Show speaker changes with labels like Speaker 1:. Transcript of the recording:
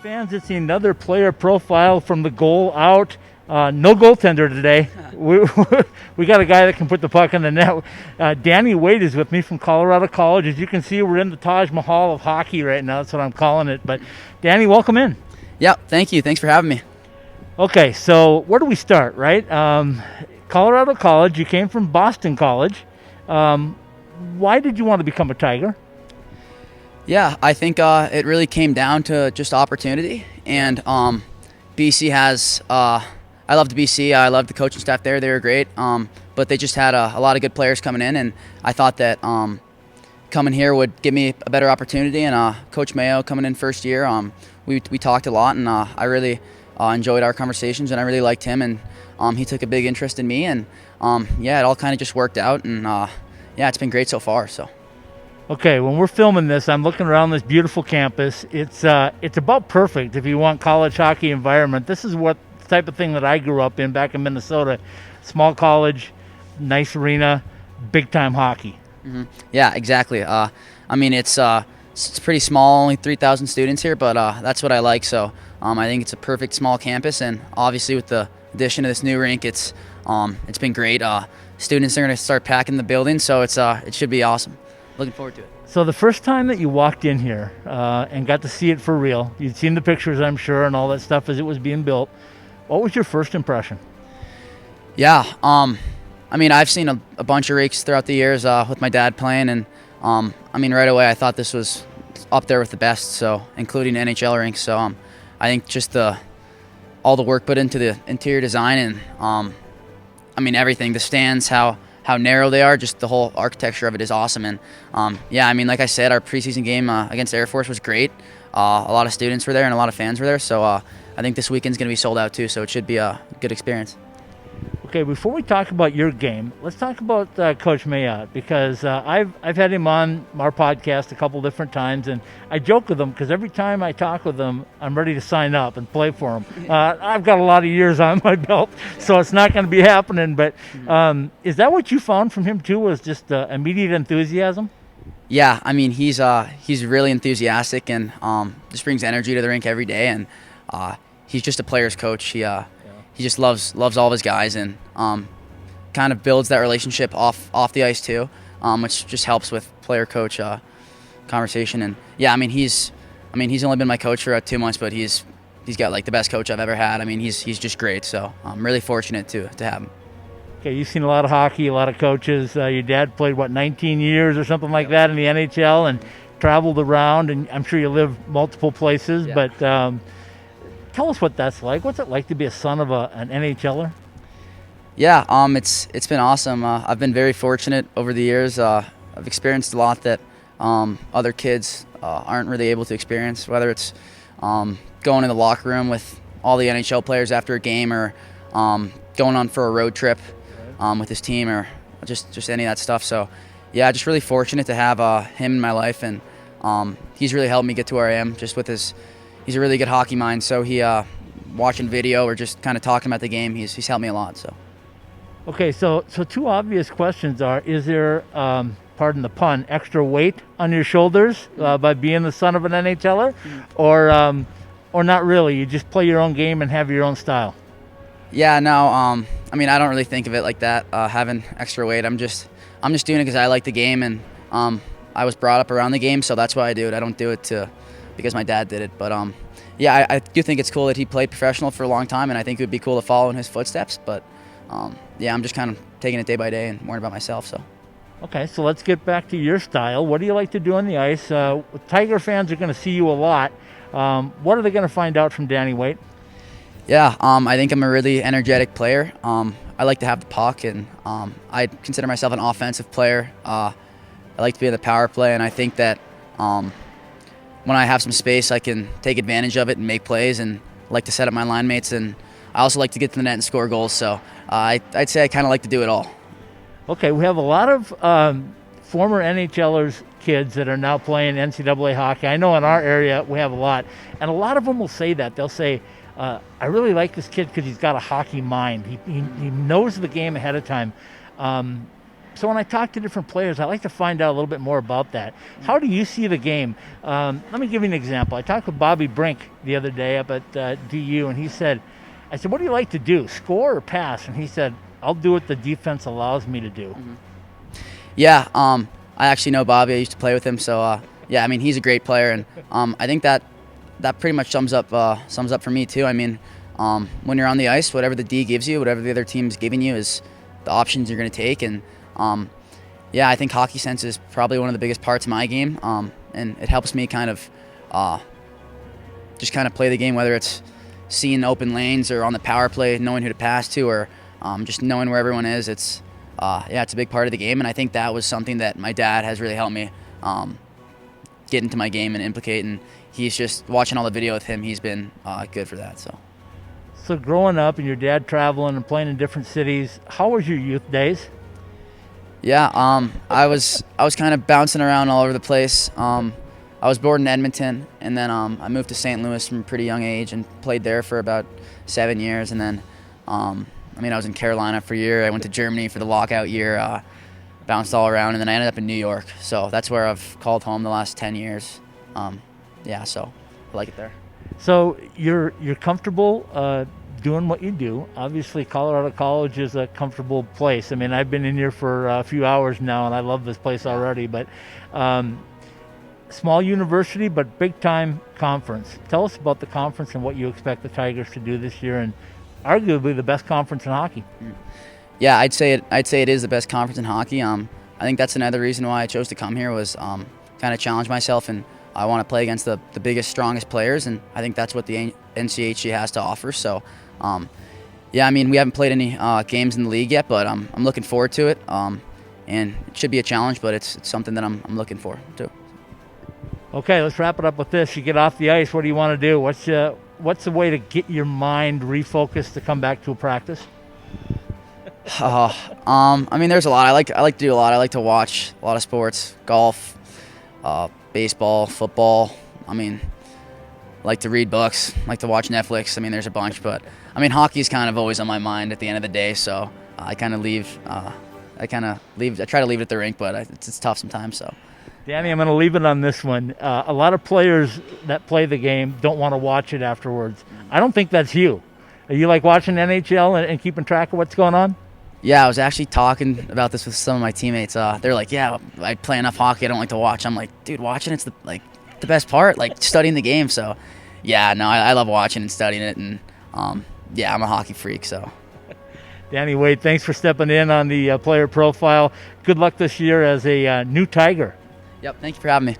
Speaker 1: fans, it's another player profile from the goal out. No goaltender today. We got a guy that can put the puck in the net. Danny Wade is with me from Colorado College. As you can see, we're in the Taj Mahal of hockey right now. That's what I'm calling it. But Danny, welcome in.
Speaker 2: Yeah, thank you. Thanks for having me.
Speaker 1: Okay, so where do we start, right? Colorado College, you came from Boston College. Why did you want to become a Tiger?
Speaker 2: Yeah, I think it really came down to just opportunity. And BC has, I loved BC. I loved the coaching staff there. They were great. But they just had a lot of good players coming in. And I thought that coming here would give me a better opportunity. And Coach Mayo coming in first year, we talked a lot. And I really enjoyed our conversations. And I really liked him. And he took a big interest in me. And yeah, it all kind of just worked out. And yeah, it's been great so far. So.
Speaker 1: Okay, when we're filming this, I'm looking around this beautiful campus. It's about perfect if you want college hockey environment. This is what the type of thing that I grew up in back in Minnesota. Small college, nice arena, big time hockey.
Speaker 2: Mm-hmm. Yeah, exactly. I mean, it's pretty small, only 3,000 students here, but that's what I like. So I think it's a perfect small campus, and obviously with the addition of this new rink, it's been great. Students are going to start packing the building, so it should be awesome. Looking forward to it.
Speaker 1: So the first time that you walked in here and got to see it for real, you'd seen the pictures, I'm sure, and all that stuff as it was being built. What was your first impression?
Speaker 2: Yeah, I mean, I've seen a bunch of rinks throughout the years with my dad playing, and I mean, right away I thought this was up there with the best, so including NHL rinks. So I think just all the work put into the interior design and I mean, everything, the stands, how narrow they are, just the whole architecture of it is awesome. And yeah, I mean, like I said, our preseason game against Air Force was great. A lot of students were there and a lot of fans were there. So I think this weekend's going to be sold out too, so it should be a good experience.
Speaker 1: Okay, before we talk about your game, let's talk about Coach Mayo, because I've had him on our podcast a couple different times, and I joke with him because every time I talk with him, I'm ready to sign up and play for him. I've got a lot of years on my belt, so it's not going to be happening. But is that what you found from him too? Was just immediate enthusiasm?
Speaker 2: Yeah, I mean, he's really enthusiastic and just brings energy to the rink every day, and he's just a player's coach. He just loves all of his guys and kind of builds that relationship off the ice too, which just helps with player-coach conversation. And yeah, I mean he's only been my coach for 2 months, but he's got like the best coach I've ever had. I mean he's just great. So I'm really fortunate to have him.
Speaker 1: Okay, you've seen a lot of hockey, a lot of coaches. Your dad played 19 years or something like that in the NHL and traveled around, and I'm sure you lived multiple places. Yeah. But tell us what that's like. What's it like to be a son of an NHLer?
Speaker 2: Yeah, it's been awesome. I've been very fortunate over the years. I've experienced a lot that other kids aren't really able to experience, whether it's going in the locker room with all the NHL players after a game, or going on for a road trip with his team, or just any of that stuff. So yeah, just really fortunate to have him in my life, and he's really helped me get to where I am just with his. He's a really good hockey mind, so he watching video or just kind of talking about the game, he's helped me a lot. So.
Speaker 1: Okay, so two obvious questions are: is there, pardon the pun, extra weight on your shoulders by being the son of an NHLer, or not really? You just play your own game and have your own style.
Speaker 2: Yeah, no. I mean, I don't really think of it like that. Having extra weight, I'm just doing it because I like the game, and I was brought up around the game, so that's why I do it. I don't do it because my dad did it. But yeah, I do think it's cool that he played professional for a long time, and I think it would be cool to follow in his footsteps. But yeah, I'm just kind of taking it day by day and worrying about myself. So.
Speaker 1: Okay, so let's get back to your style. What do you like to do on the ice? Tiger fans are going to see you a lot. What are they going to find out from Danny Wade?
Speaker 2: Yeah, I think I'm a really energetic player. I like to have the puck, and I consider myself an offensive player. I like to be in the power play, and I think that when I have some space, I can take advantage of it and make plays, and like to set up my line mates, and I also like to get to the net and score goals. So I'd say I kind of like to do it all.
Speaker 1: Okay, we have a lot of former NHLers kids that are now playing NCAA hockey. I know in our area we have a lot, and a lot of them will say that. They'll say, I really like this kid because he's got a hockey mind. He knows the game ahead of time. So when I talk to different players, I like to find out a little bit more about that. How do you see the game? Let me give you an example. I talked with Bobby Brink the other day up at DU, and he said, I said, what do you like to do, score or pass? And he said, I'll do what the defense allows me to do.
Speaker 2: Mm-hmm. Yeah, I actually know Bobby. I used to play with him, so yeah, I mean, he's a great player, and I think that pretty much sums up for me too. I mean, when you're on the ice, whatever the D gives you, whatever the other team's giving you is the options you're going to take, and yeah, I think hockey sense is probably one of the biggest parts of my game, and it helps me kind of just kind of play the game, whether it's seeing open lanes or on the power play, knowing who to pass to, or just knowing where everyone is. It's yeah, it's a big part of the game, and I think that was something that my dad has really helped me get into my game and implicate, and he's just watching all the video with him. He's been good for that.
Speaker 1: So growing up and your dad traveling and playing in different cities, how was your youth days?
Speaker 2: Yeah, I was kind of bouncing around all over the place. I was born in Edmonton, and then I moved to St. Louis from a pretty young age and played there for about 7 years. And then, I was in Carolina for a year. I went to Germany for the lockout year, bounced all around, and then I ended up in New York. So that's where I've called home the last 10 years. Yeah, so I like it there.
Speaker 1: So you're comfortable doing what you do. Obviously, Colorado College is a comfortable place. I mean, I've been in here for a few hours now, and I love this place already. But small university, but big-time conference. Tell us about the conference and what you expect the Tigers to do this year, and arguably the best conference in hockey.
Speaker 2: Yeah, I'd say it is the best conference in hockey. I think that's another reason why I chose to come here was kind of challenge myself, and I want to play against the biggest, strongest players, and I think that's what the NCHC has to offer. So, yeah, I mean, we haven't played any games in the league yet, but I'm looking forward to it, and it should be a challenge, but it's something that I'm looking for too.
Speaker 1: Okay, let's wrap it up with this. You get off the ice, what do you want to do? What's the way to get your mind refocused to come back to a practice?
Speaker 2: I mean, there's a lot. I like to do a lot. I like to watch a lot of sports, golf, baseball, football. I mean, I like to read books, like to watch Netflix. I mean, there's a bunch, but I mean, hockey is kind of always on my mind at the end of the day. So I try to leave it at the rink, but it's tough sometimes. So.
Speaker 1: Danny, I'm going to leave it on this one. A lot of players that play the game don't want to watch it afterwards. I don't think that's you. Are you like watching NHL and keeping track of what's going on?
Speaker 2: Yeah, I was actually talking about this with some of my teammates. They're like, yeah, I play enough hockey, I don't like to watch. I'm like, dude, watching it's the best part, like studying the game. So, yeah, no, I love watching and studying it, and yeah, I'm a hockey freak. So,
Speaker 1: Danny Wade, thanks for stepping in on the player profile. Good luck this year as a new Tiger.
Speaker 2: Yep, thank you for having me.